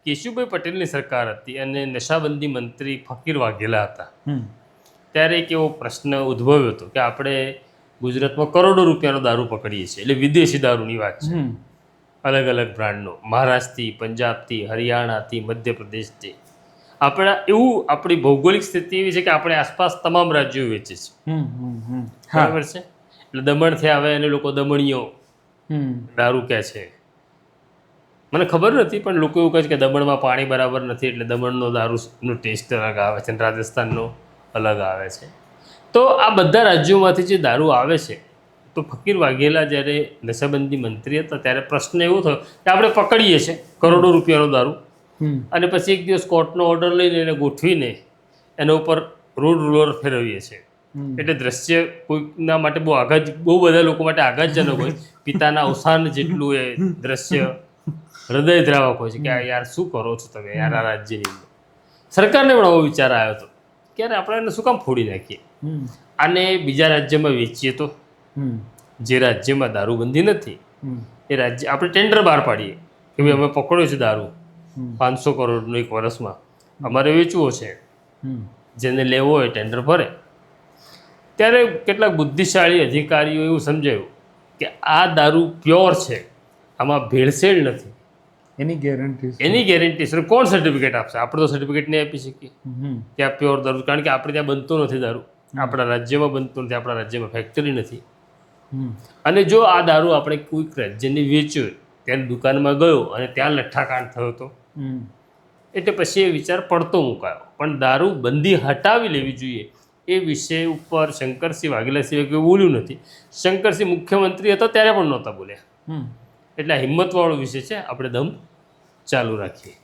કેશુભાઈ પટેલની સરકાર હતી અને નશાબંધી મંત્રી ફકીર વાઘેલા હતા, ત્યારે એક એવો પ્રશ્ન ઉદ્ભવ્યો હતો કે આપણે ગુજરાતમાં કરોડો રૂપિયાનો દારૂ પકડીએ છીએ, એટલે વિદેશી દારૂની વાત છે, અલગ અલગ બ્રાન્ડનો, મહારાષ્ટ્રથી, પંજાબથી, હરિયાણાથી, મધ્યપ્રદેશથી. આપણી ભૌગોલિક સ્થિતિ એવી છે કે આપણે આસપાસ તમામ રાજ્યો વેચે છે, બરાબર છે. એટલે દમણથી આવે અને લોકો દમણીઓ દારૂ કહે છે. મને ખબર નથી, પણ લોકો એવું કહે છે કે દમણમાં પાણી બરાબર નથી એટલે દમણનો દારૂનો ટેસ્ટ અલગ આવે છે અને રાજસ્થાનનો અલગ આવે છે. તો આ બધા રાજ્યોમાંથી જે દારૂ આવે છે, તો ફકીર વાઘેલા જ્યારે નશાબંધી મંત્રી હતા ત્યારે પ્રશ્ન એવો થયો કે આપણે પકડીએ છીએ કરોડો રૂપિયાનો દારૂ અને પછી એક દિવસ કોર્ટનો ઓર્ડર લઈને એને ગોઠવીને એના ઉપર રોડ રોલર ફેરવીએ છીએ. એટલે દ્રશ્ય કોઈના માટે બહુ બધા લોકો માટે આઘાતજનક હોય. પિતાના અવસાન જેટલું એ દ્રશ્ય હૃદયદ્રાવક હોય છે કે યાર શું કરો છો તમે યાર આ રાજ્યની અંદર. સરકારને પણ આવો વિચાર આવ્યો હતો કે યાર આપણે એને શું કામ ફોડી નાખીએ, આને બીજા રાજ્યમાં વેચીએ તો. જે રાજ્યમાં દારૂબંધી નથી એ રાજ્ય આપણે ટેન્ડર બહાર પાડીએ કે ભાઈ અમે પકડ્યો છે દારૂ 500 કરોડનો એક વર્ષમાં, અમારે વેચવો છે, જેને લેવો હોય ટેન્ડર ભરે. ત્યારે કેટલાક બુદ્ધિશાળી અધિકારીઓ એવું સમજાયું કે આ દારૂ પ્યોર છે, આમાં ભેળસેળ નથી, એની ગેરંટી સર કોણ સર્ટિફિકેટ આપશે? આપણે તો સર્ટિફિકેટ નહીં આપી શકીએ કે આ પ્યોર દારૂ, કારણ કે આપણે ત્યાં બનતો નથી દારૂ, આપણા રાજ્યમાં બનતો નથી, આપણા રાજ્યમાં ફેક્ટરી નથી. અને જો આ દારૂ આપણે કોઈક રાજ્યની વેચ્યો, ત્યાં દુકાનમાં ગયો અને ત્યાં લઠ્ઠાકાંડ થયો હતો, એટલે પછી એ વિચાર પડતો મુકાયો. પણ દારૂ બંધી હટાવી લેવી જોઈએ એ વિષય ઉપર શંકરસિંહ વાઘેલા સિવાય કોઈ બોલ્યું નથી. શંકરસિંહ મુખ્યમંત્રી હતા ત્યારે પણ નહોતા બોલ્યા. એટલે આ હિંમતવાળો વિષય છે, આપણે દમ ચાલુ રાખીએ.